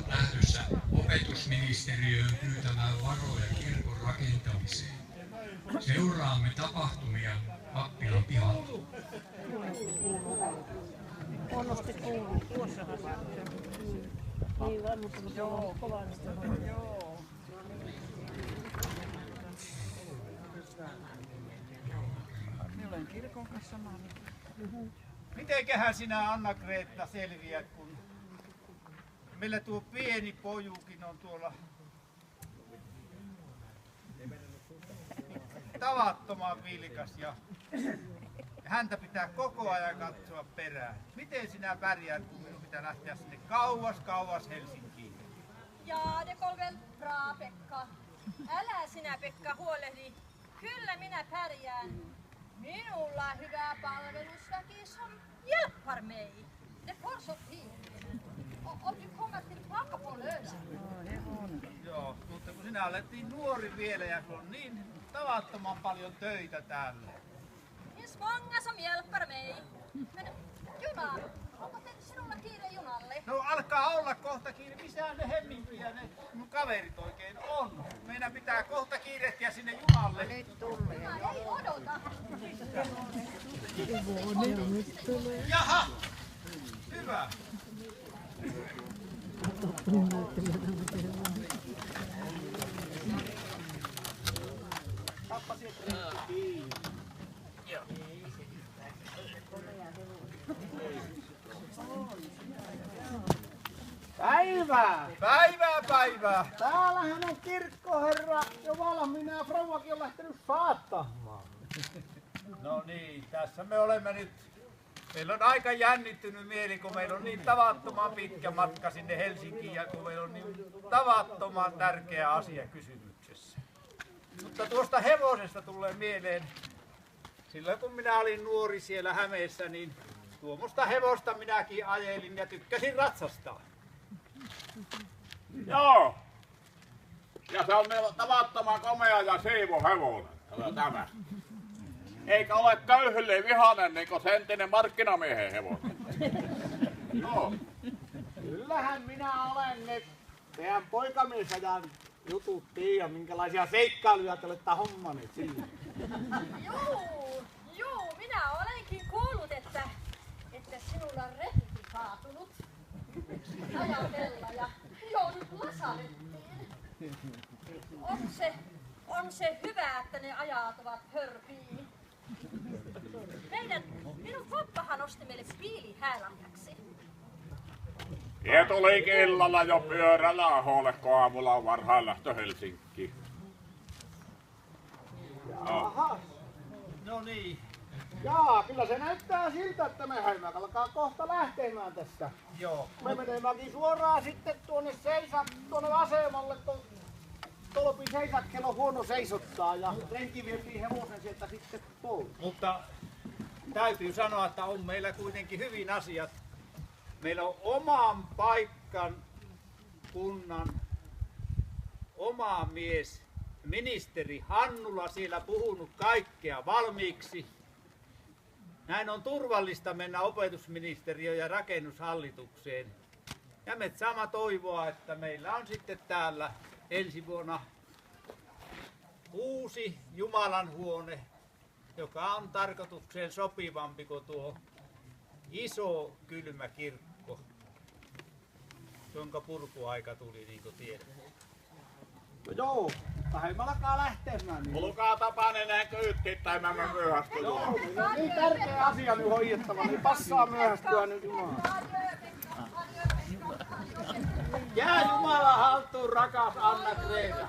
lähdössä opetusministeriöön pyytämään varoja kirkon rakentamiseen. Seuraamme tapahtumia pappilan pihalla. Huonosti kuuluu. Niin varmasti joo, kovasti. Joo. Minä olen kirkon kanssa samaa mieltä. Mitenköhän sinä, Anna-Kreetta, selviät, kun meillä tuo pieni pojukin on tuolla tavattoman vilkas ja häntä pitää koko ajan katsoa perään. Miten sinä pärjäät, kun minun pitää lähteä sinne kauas Helsinkiin? Ja det går väl bra, Pekka. Älä sinä, Pekka, huolehdi. Kyllä minä pärjään. Minulla on hyvä palvelusväki som hjälper mig. Det får så fint. Och du kommer tillbaka på lördag. Joo, mutta kun sinä olet niin nuori vielä ja kun on niin tavattoman paljon töitä täällä. Finns många som hjälper mig. Men Juna, onko sinulla kiire junalle? No alkaa olla kohta kiire. Missä ne Hemminkiä ne mun kaverit oikein on? Meidän pitää kohta kiirehtiä sinne junalle. Juna ei odota. Jaha! Hyvä! Tappa sieltä kiinni. Joo. Päivää! Päivää! Täällähän on kirkkoherra jo valmiina ja Frouvakin on lähtenyt saattamaan. No niin, tässä me olemme nyt. Meillä on aika jännittynyt mieli, kun meillä on niin tavattoman pitkä matka sinne Helsinkiin ja kun meillä on niin tavattoman tärkeä asia kysymyksessä. Mutta tuosta hevosesta tulee mieleen, silloin kun minä olin nuori siellä Hämeessä, niin tuommoista hevosta minäkin ajelin ja tykkäsin ratsastaa. Joo. Ja se on meillä tavattoman komea ja siivo hevonen. Tämä. Eikä ole köyhylle vihainen niin kuin sentinen markkinamiehen hevonen. Joo. Kyllähän minä olen ne teidän poikamiesajan jutut tiedä, minkälaisia seikkailuja te olette hommaneet siinä. Juu, minä olenkin kuullut, että sinulla on rekki kaatunut ajatella ja joudut lasarettiin. On se hyvä, että ne ajat ovat hörpiin. Minun poppahan osti meille piilihäälahjaksi. Ja tulikin illalla jo pyörällä Aholle, kun aamulla on varhain lähtö Helsinkiin. Jaha. No niin. Jaa, kyllä se näyttää siltä, että me alkaa kohta lähtemään tästä. Joo. Me menemmekin suoraan sitten tuonne asemalle, kun Tolpin seisakkelo on huono seisottaa ja renki vietiin hevosen sieltä sitten pois. Mutta täytyy sanoa, että on meillä kuitenkin hyvin asiat. Meillä on oman paikan kunnan oma mies, ministeri Hannula siellä puhunut kaikkea valmiiksi. Näin on turvallista mennä opetusministeriöön ja rakennushallitukseen. Ja me sama toivoa, että meillä on sitten täällä ensi vuonna uusi Jumalan huone, joka on tarkoitukseen sopivampi kuin tuo iso kylmä kirkko, jonka purkuaika tuli, niin kuin tiedätte. No joo, vähemmän alkaa lähtemään. Niin. Olkaa Tapanen näin kyyttiin tai mä myöhästyn. Joo, niin tärkeä asia nyt hoidettava, niin passaa myöhästyä nyt Jumala. Jää Jumala haltuun, rakas Anna-Kreeta.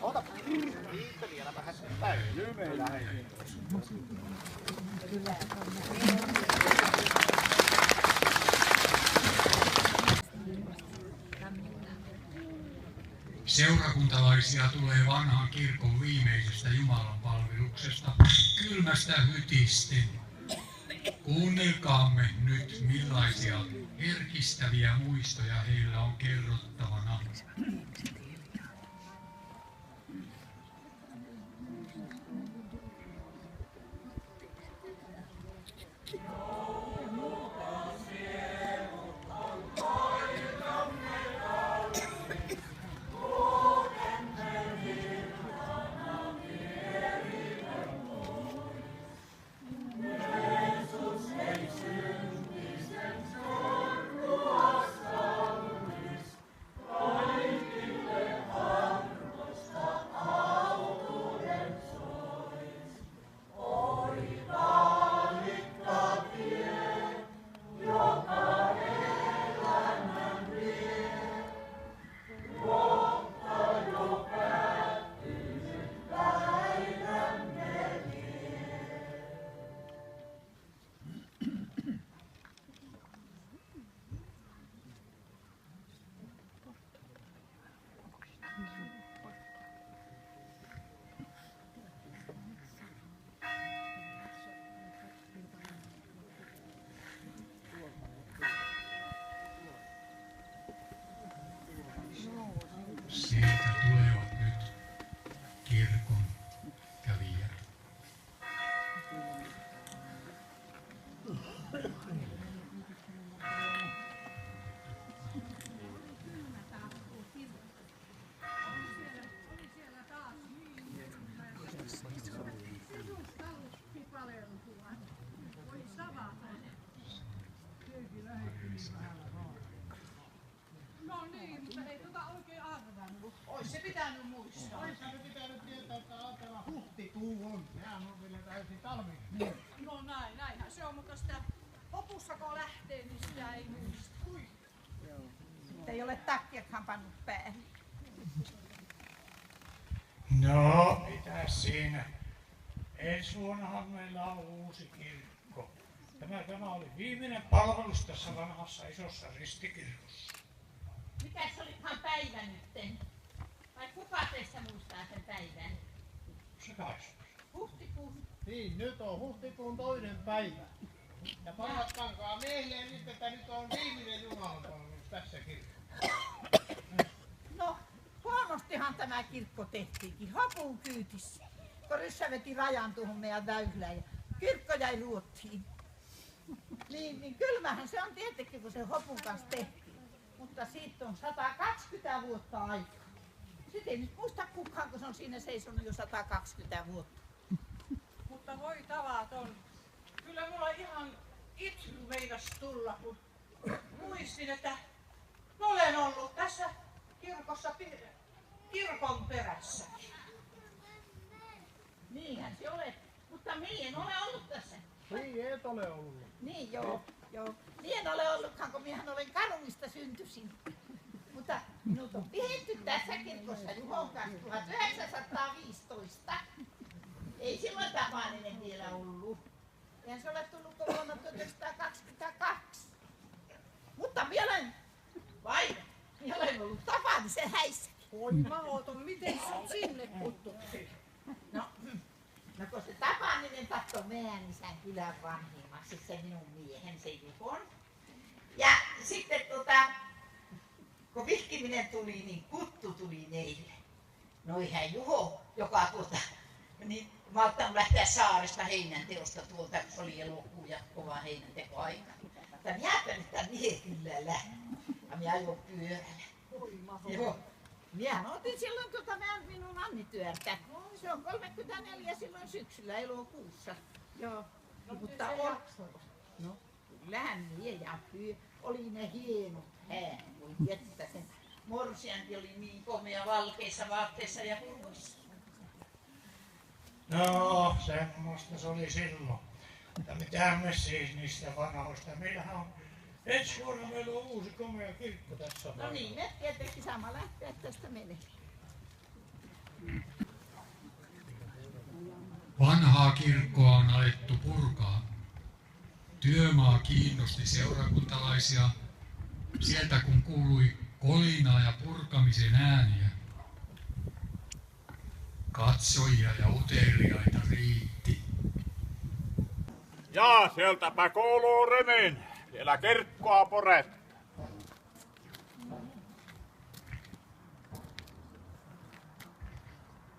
Ota kiitti vielä vähän päin. Nyt me lähdetään. Seurakuntalaisia tulee vanhan kirkon viimeisestä Jumalan palveluksesta kylmästä hytisten. Kuunnelkaamme nyt, millaisia herkistäviä muistoja heillä on kerrottavana. Joulukas No näinhän se on, mutta sitä hopussa kun lähtee, niin sitä ei muista. Ei ole takkiakaan pannut päähän. No, mitäs siinä? Ensi vuonnahan meillä on uusi kirkko. Tämä oli viimeinen palvelus tässä vanhassa isossa ristikirkossa. Mikäs olikaan päivä nytten? Vai kuka teistä muistaa sen päivän? Se taisi. Huhtikuun. Niin, nyt on huhtikuun 2. päivä. Ja palattankaa miehille nyt, että nyt on viimeinen jumalanpalvelus tässä kirkossa. No, huonostihan tämä kirkko tehtiinkin. Hopun kyytissä. Kun Ryssä veti rajan tuohon meidän väylään ja kirkko jäi luottiin. Niin kylmähän se on tietenkin, kun se hopun kanssa tehtiin. Mutta siitä on 120 vuotta aikaa. Sitten ei nyt muista kukaan, kun se on siinä seisonut jo 120 vuotta. Mutta voi tavaton. Kyllä mulla ihan itse meinas tulla, kun muistin, että olen ollut tässä kirkossa kirkon perässä. Niinhän se olet. Mutta minä en ole ollut tässä. Niin, et ole ollut. Niin joo. Minä en ole ollutkaan, kun minähän olen Karunista syntyisin. Mutta minut on pidetty tässä kirkossa Juhon kanssa 1915. Ei silloin Tapaninen vielä ollut. Eihän se ole tullut vuonna 1922. Mutta minä olen ollut Tapanisen häissä. Oi mahdoton, miten sut sinne kutsuttiin? No kun se Tapaninen tahtoi meidän isän kylän vanhimmaksi, se minun miehen, se Juhon. Ja sitten kun vihkiminen tuli, niin kuttu tuli meille. No eihän Juho, joka niin malttanut lähteä saaresta heinänteosta tuolta, kun se oli elokuu ja kova heinäntekoaika. Mutta minäpä nyt minä kyllä lähdin. Ja minä ajoin pyörällä. Joo. Minä otin silloin minun Anni-työrtä. Se on 34 silloin syksyllä elokuussa. Joo. Mutta no, kyllähän minä ja oli ne hienot häät. Voi tietää sen. Morsianti oli niin komea valkeissa vaatteissa ja purvoissa. No, semmoista se oli silloin. Mutta mitään me siis niistä vanhoista. Meillähän on ensi vuonna meillä on uusi komea kirkko tässä. No niin, me tietenkin sama lähteä tästä menee. Vanhaa kirkkoa on alettu purkaa. Työmaa kiinnosti seurakuntalaisia sieltä kun kuului kolinaa ja purkamisen ääniä. Katsojia ja uteliaita riitti. Ja sieltäpä kuuluu rymin. Siellä kirkkoa poretta.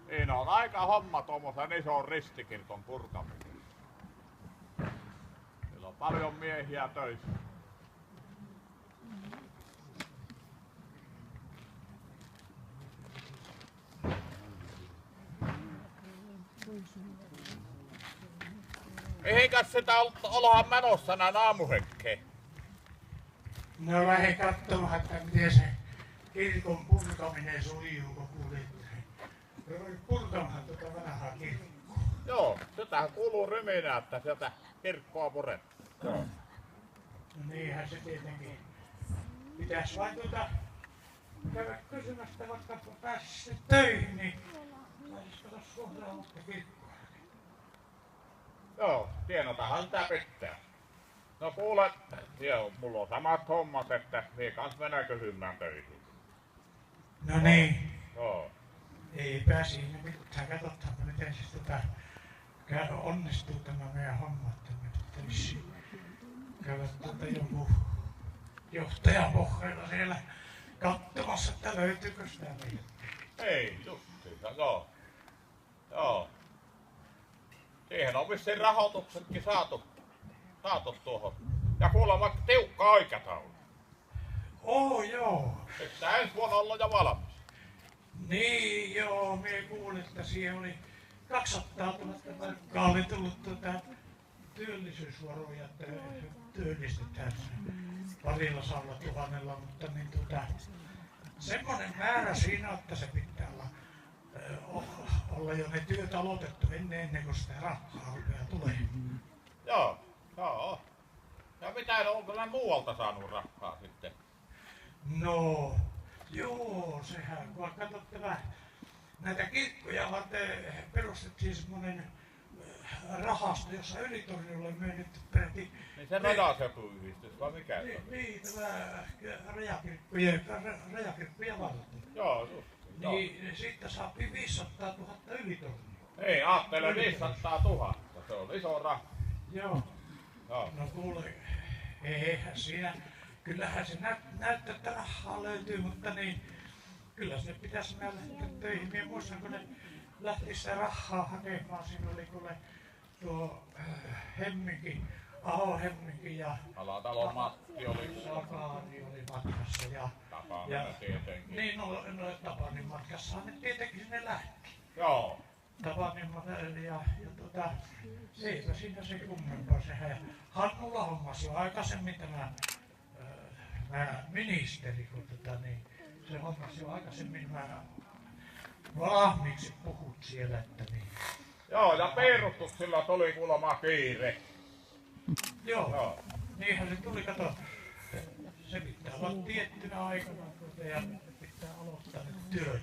Niin on aika homma tuommoisen ison ristikirkon purkaminen. Siellä on paljon miehiä töissä. Mihinkäs sitä ollaan menossa näin aamuhekkeen? No lähdin katsomaan, että miten se kirkon purkaminen sujuu, kun kuulit. Purkamaan tuota vanhaa kirkkoa. Joo, sitähän kuuluu ryminä, että sieltä kirkkoa purettiin. Joo. No niinhän se tietenkin. Pitäis vain käydä kysymästä, vaikka pääsisi töihin, niin pääsisikö tuossa suoraan uutta kirkkoa. Joo, tienotahan sitä pitää. No kuule, joo, mulla on samat hommat, että mie kans mennä kysymään töihin. No niin. Joo. Eipä siinä mitään. Katsotaanpa miten se onnistuu tämä meidän homma, että me nyt vissiin käydä jonkun johtajan pohjalla siellä katsomassa, että löytyykö sitä meiltä. Ei, justiinsa, joo. Joo. Siihen on vissiin rahoituksetkin saatu tuohon. Ja kuulemma tiukka aikataulu. Joo. Pitää ensi vuonna olla jo valmis. Niin joo, mie kuulin, että siihen oli 200 000 markkaa oli tullut työllisyysvaroja, että työllistetään parilla 100 000, mutta niin semmoinen määrä siinä, että se pitää olla olla jo ne työt aloitettu ennen kuin sitä rahaa tulee. Joo, joo. Ja mitä on kyllä muualta saanut rahaa sitten? No, joo, sehän, kun katsotte näitä kirkkoja varten perustettiin semmoinen rahasto, jossa Ylitorniolle myönnetty peräti. Niin se rajasepuyhdistys vai mikä se on? Niin, tämä rajakirkkoja varten. Joo, just. Niin siitä saa 500 000 Ylitornioa. Ei, ajattele 500 000. Se on iso raha. Joo. Joo. No kuule, eihän siinä, kyllähän se näyttää, että rahaa löytyy, mutta niin, kyllä sinne pitäisi mennä lähteä töihin. Minä muistan, kun ne lähti sitä rahaa hakemaan, siinä oli kuule tuo Aho Hemminki ja Alatalon Matti oli. Sakari oli matkassa ja Tapaaminen tietenkin. niin, no Tapanin matkassa ne tietenkin sinne lähti. Joo. Tapanin ja eipä siinä se kummempaa sehän. Hannulla hommasi jo aikaisemmin tämä ministeri, kun niin, se hommasi jo aikaisemmin valmiiksi puhut siellä, että niin. Joo, ja perustuksilla tuli kuulemma kiire. Joo. Niinhän se tuli, kato. Se pitää olla tiettynä aikana ja pitää aloittaa ne työt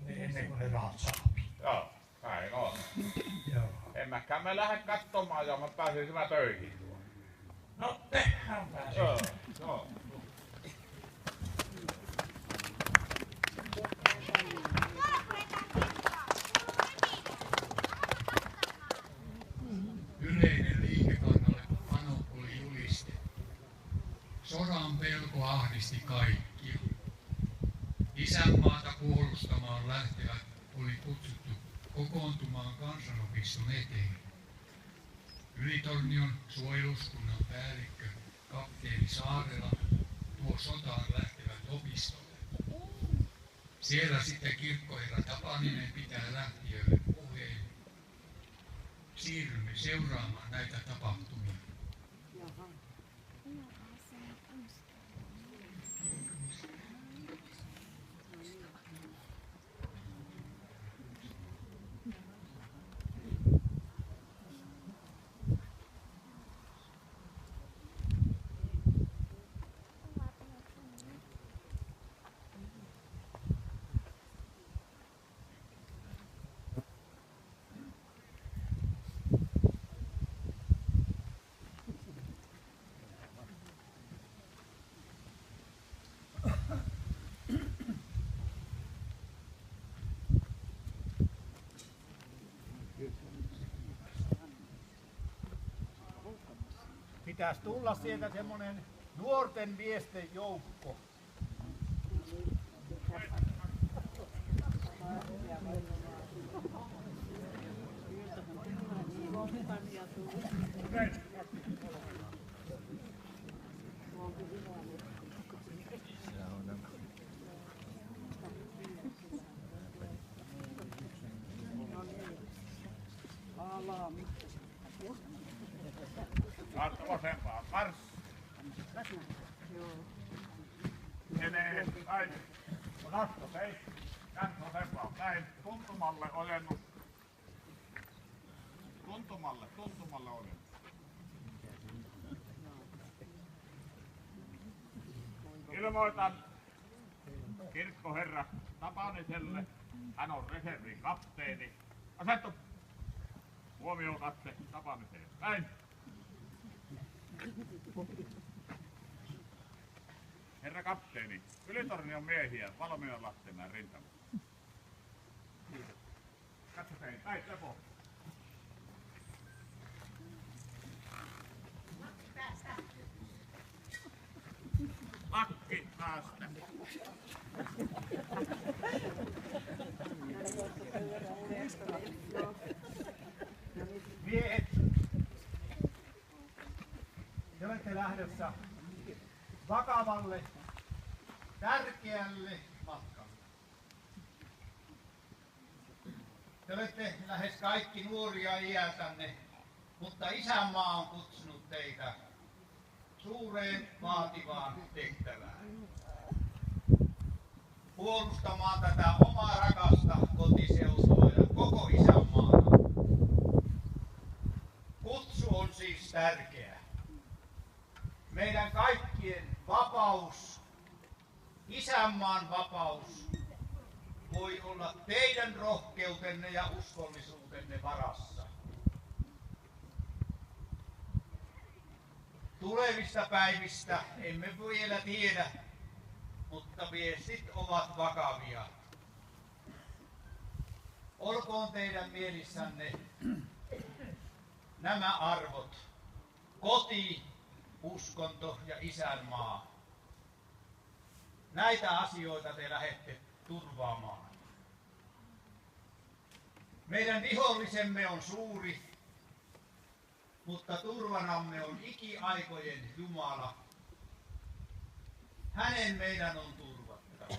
ennen kuin ne rahat saapii. Joo, näin on. Joo. Emmekä me lähde katsomaan ja mä pääsin hyvä töihin. No tehän pääsit. Joo, joo. Yleinen liikekannalle pano oli julistettu. Sodan pelko ahdisti kaikkia. Isänmaata puolustamaan lähtevät oli kutsuttu kokoontumaan kansanopiston eteen. Ylitornion suojeluskunnan päällikkö kapteeni Saarela tuo sotaan lähtevät opistolle. Siellä sitten kirkkoherra Tapaninen pitää lähtijöille puheen. Siirrymme seuraamaan näitä tapahtumia. Pitäisi tulla sieltä semmonen nuorten miesten joukko. Katso vasempaan. Mars. Menee näin. Katso seis. Katso vasempaan. Näin. Tuntumalle ojennus. Tuntumalle ojennus. Ilmoitan kirkkoherra Tapaniselle. Hän on reservin kapteeni. Asettu. Huomioon katse Tapaniseen. Näin. Herra kapteeni, Ylitornion miehiä valmiina lähtemään rintamaan. Katso tein, näin lepo. Lakki päästä. Miehet, te olette lähdössä vakavalle, tärkeälle matkalle. Te olette lähes kaikki nuoria iältänne, mutta isänmaa on kutsunut teitä suureen vaativaan tehtävään. puolustamaan tätä omaa rakasta kotiseutua ja koko isänmaata. Kutsu on siis tärkeä. Meidän kaikkien vapaus, isänmaan vapaus, voi olla teidän rohkeutenne ja uskollisuutenne varassa. Tulevista päivistä emme vielä tiedä, mutta viestit ovat vakavia. Olkoon teidän mielissänne nämä arvot: koti, uskonto ja isänmaa. Näitä asioita te lähdette turvaamaan. Meidän vihollisemme on suuri, mutta turvanamme on ikiaikojen Jumala. Hänen meidän on turvattava.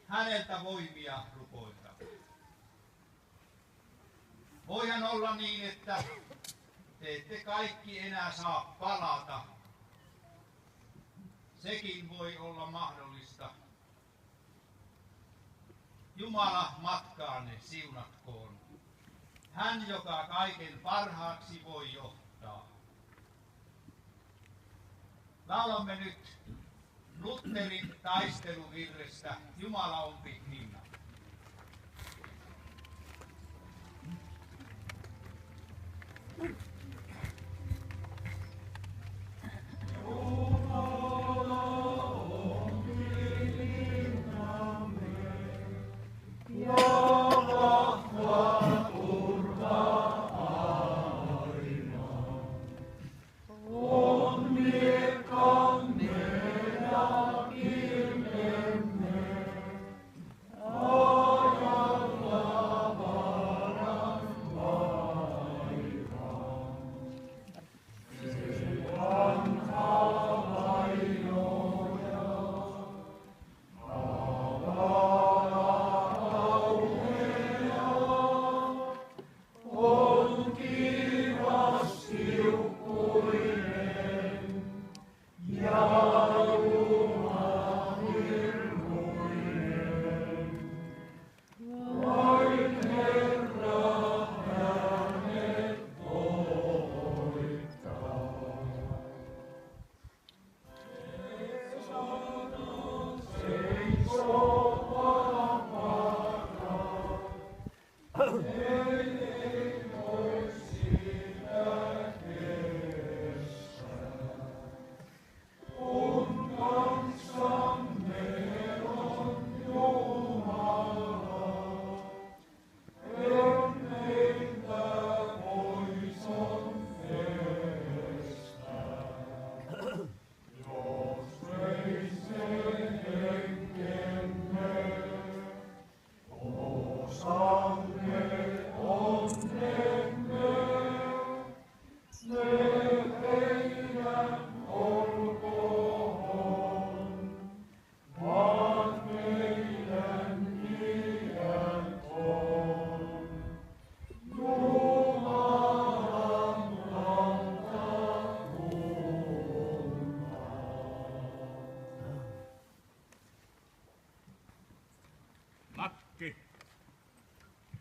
Häneltä voimia rukoiltava. Voihan olla niin, että te ette kaikki enää saa palata. Sekin voi olla mahdollista. Jumala matkaanne siunatkoon. Hän, joka kaiken parhaaksi voi johtaa. Laulamme nyt Lutherin taisteluvirrestä Jumala on hinna.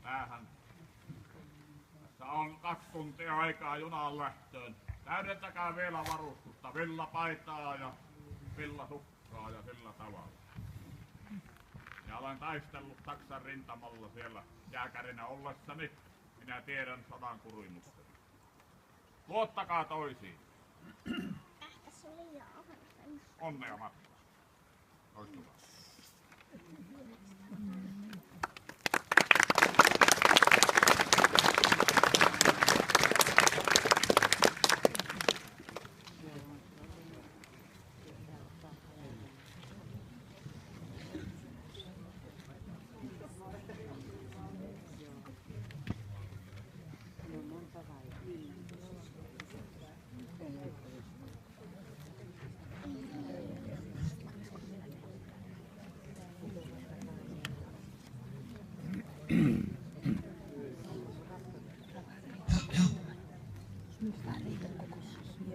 Päähän. Tässä on 2 tuntia aikaa junaan lähtöön. Täydentäkää vielä varustusta, villapaitaa ja villasukkaa ja sillä tavalla. Ja olen taistellut Saksan rintamalla siellä jääkärinä ollessani. Minä tiedän sodan kurimusta. Luottakaa toisiin. Onnea matkaa. Toistukaa.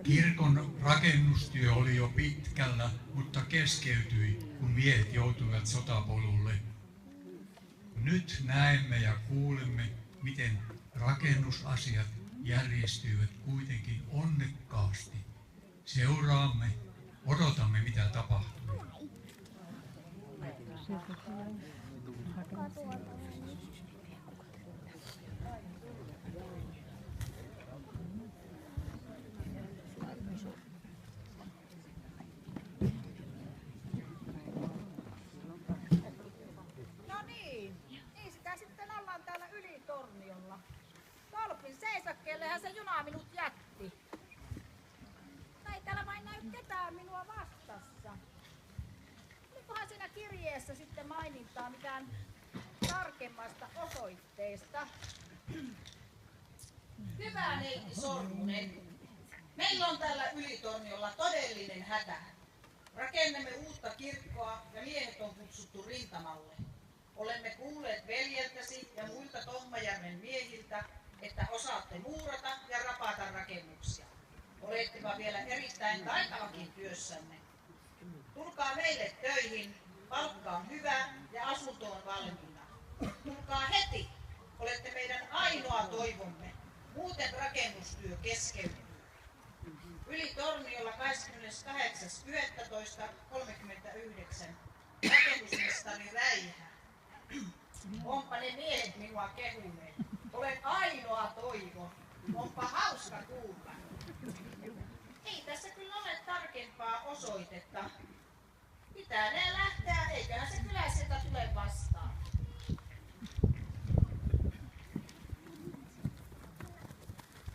Kirkon rakennustyö oli jo pitkällä, mutta keskeytyi, kun miehet joutuivat sotapolulle. Nyt näemme ja kuulemme, miten rakennusasiat järjestyivät kuitenkin onnekkaasti. Seuraamme, odotamme mitä tapahtuu. No niin sitä sitten ollaan täällä Ylitorniolla. Tolpin seisakkeellehän se juna minut jätti. Ei täällä vain näy ketään minua vastassa. Olikohan siinä kirjeessä sitten mainintaa mitään tarkemmasta osoitteesta? Hyvä neiti Sormunen. Meillä on täällä Ylitorniolla todellinen hätä. Rakennamme uutta kirkkoa ja miehet on kutsuttu rintamalle. Olemme kuulleet veljeltäsi ja muilta Tohmajärven miehiltä, että osaatte muurata ja rapata rakennuksia. Olettepa vielä erittäin taitavakin työssänne. Tulkaa meille töihin, palkka on hyvä ja asunto on valmiina. Tulkaa heti, olette meidän ainoa toivomme. Muuten rakennustyö keskeytyy. Ylitorniolla 28.11.39 rakennusmestari Räihä. Onpa ne miehet minua kehuneet. Olen ainoa toivo. Onpa hauska kuulla. Ei tässä kyllä ole tarkempaa osoitetta. Pitää ne lähteä, eiköhän se kyläiseltä tule vastaan.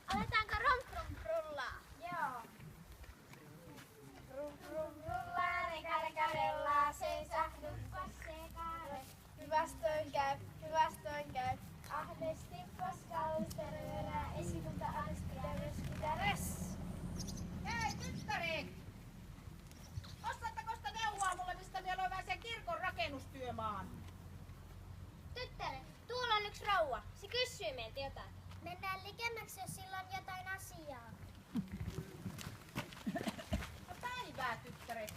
Aletaanko rum-rum-rullaa? Joo. Rum-rum-rullaa, reka-reka-rellaa, seisahdupas sekaare. Hyvästoin käy, ahdesti paskallisteröörää, esikunta alistitäres. Hei tyttäret! Osaatteko sitä neuvoa mulle, mistä minä löydän sen kirkon rakennustyömaan? Tyttäre, tuolla on yksi rouva. Se kysyy meiltä jotain. Mennään likemmäksi, jos sillä on jotain asiaa. No päivää tyttäret.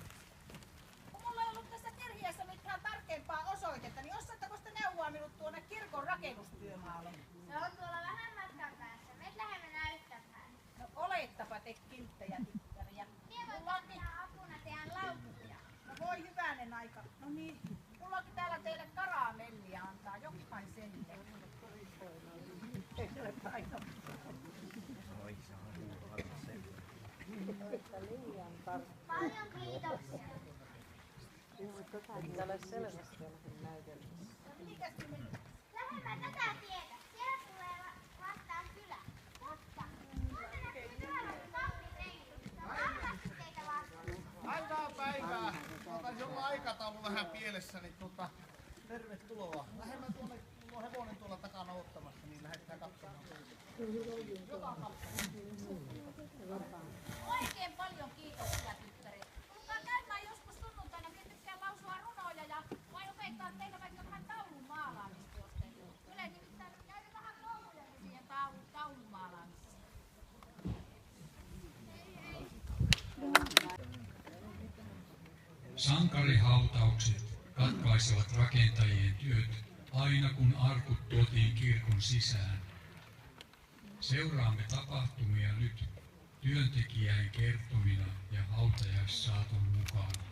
Kun mulla ei ollut tässä kirjeessä mitään tarkempaa osoitetta, niin osaatteko sitä neuvoa minut tuonne kirkon rakennustyömaalle? Se on tuolla vähän matkan päässä. Me lähdemme näyttämään. No olettapa te kilttejä tyttäriä. Mie voin tehdä apuna teidän laukkuja. No voi hyvänen aika. No niin, mulla onkin täällä teille karamellia antaa jokaiselle. Paljon kiitoksia. Lähemmä tätä tietä. Siellä tulee vastaan kylä. Mutta muuten näkyy kylällä kahvitrenki. Varmasti teitä vastaan. Päivää päivää. Taisi olla aikataulu vähän pielessä, niin tervetuloa. Lähdemme tuonne, mulla on hevonen tuolla takana ottamassa, niin lähdetään katsomaan. Oikein paljon kiitoksia tyttäri. Tulkaa käymään joskus sunnuntaina, minä tykkään lausua runoja ja voin opettaa teille vaikka vähän taulun maalaamistuosta. Kyllä nimittäin käydä vähän kouluja siihen taulun maalaamiseen. Sankarihautaukset katkaisivat rakentajien työt aina kun arkut tuotiin kirkon sisään. Seuraamme tapahtumia nyt työntekijän kertomina ja hautajaissaaton mukana.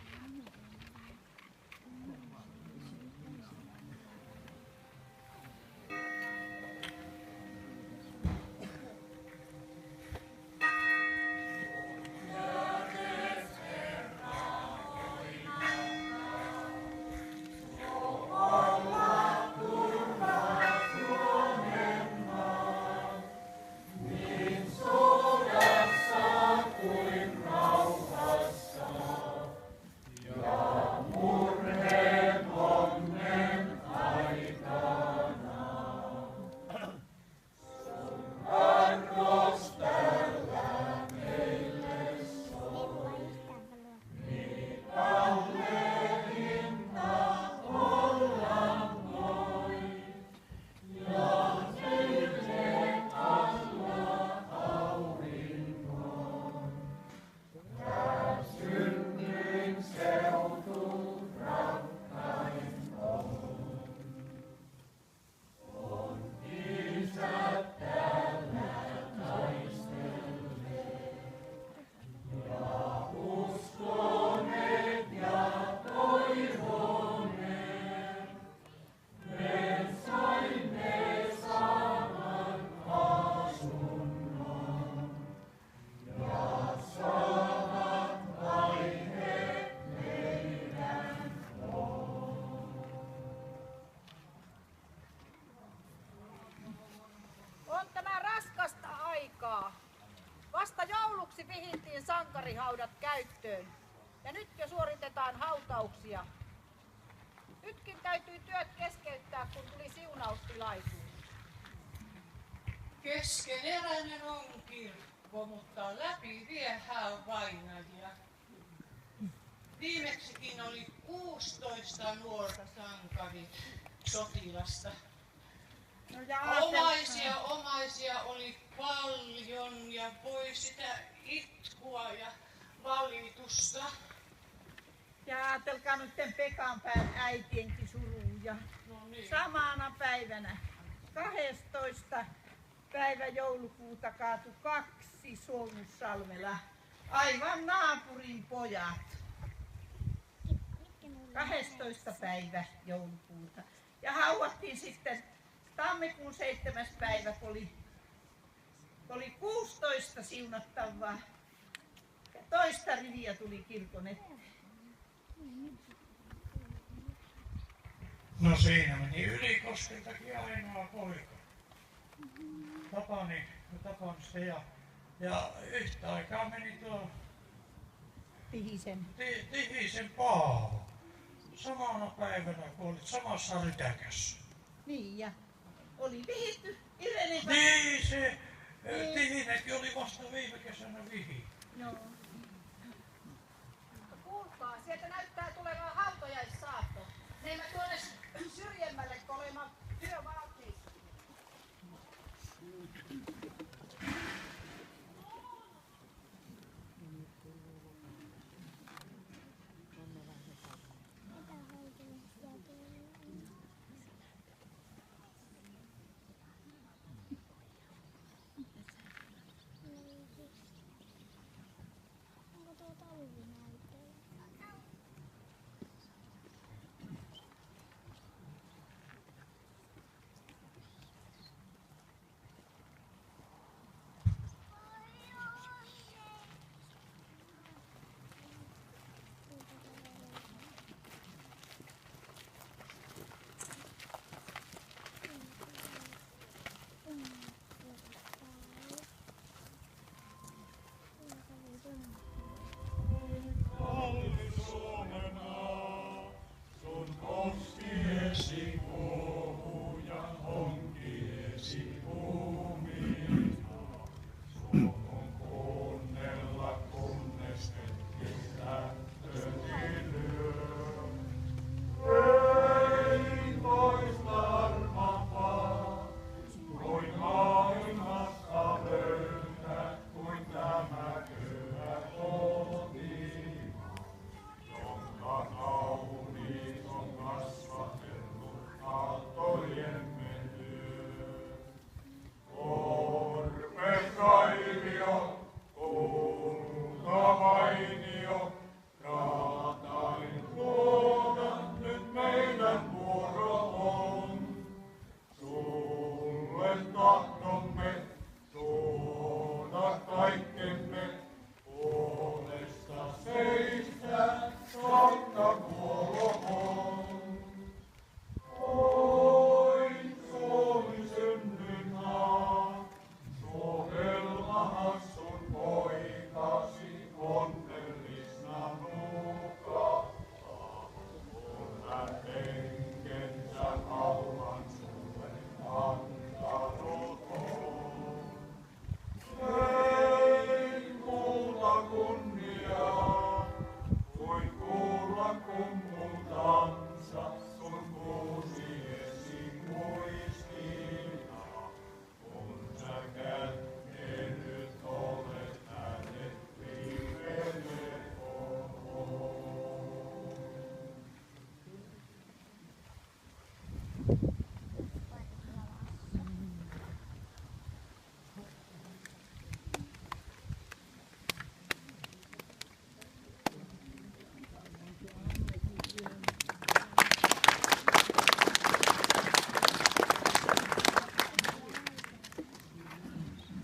alttarihaudat käyttöön. Ja nyt jo suoritetaan hautauksia. Nytkin täytyy työt keskeyttää, kun tuli siunaustilaisuus. Keskeneräinen on kirkko, mutta läpi viehää vainajia. Viimeksikin oli 16 nuorta sotilasta. No Omaisia oli paljon ja voi sitä itkua ja valitusta. Ja ajatelkaa nyt Pekan pään äitienkin suruja. No niin. Samana päivänä, 12. päivä joulukuuta kaatui 2 Suomussalmella. Aivan naapurin pojat. 12. päivä joulukuuta. Ja haudattiin sitten tammikuun 7. päivä, kun oli 16 siunattavaa. Ja toista riviä tuli kirkon eteen. No siinä meni Ylikoskeltakin ainoa poika. Tapan se ja yhtä aikaa meni tuo Tihisen Paavo. Samana päivänä kuolit samassa rytäkässä. Niin ja oli vihitty Irene. Niin se Tihinenkin oli vasta viime kesänä vihi. Joo. Kuulkaa, sieltä näyttää tulevan hautajaissaatto. Mennä tuonne syrjemmälle olemaan työvalmiiksi. Onko tuo talvinäyttely?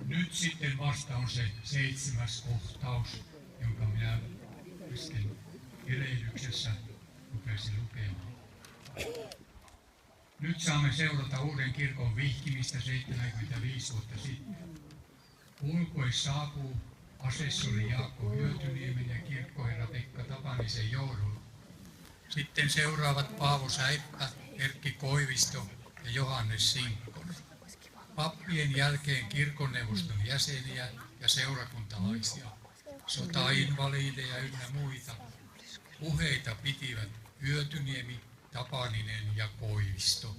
Nyt sitten vasta on se 7. kohtaus, jonka minä äsken erehdyksessä rupesin lukemaan. Nyt saamme seurata uuden kirkon vihkimistä 75 vuotta sitten. Ulkois saapuu asessori Jaakko Hyötyniemen ja kirkkoherra Pekka Tapanisen johdolla. Sitten seuraavat Paavo Säippä, Erkki Koivisto ja Johannes Sinkkonen. Pappien jälkeen kirkonneuvoston jäseniä ja seurakuntalaisia, sotainvalideja ynnä muita. Puheita pitivät Hyötyniemi, Tapaninen ja Koivisto.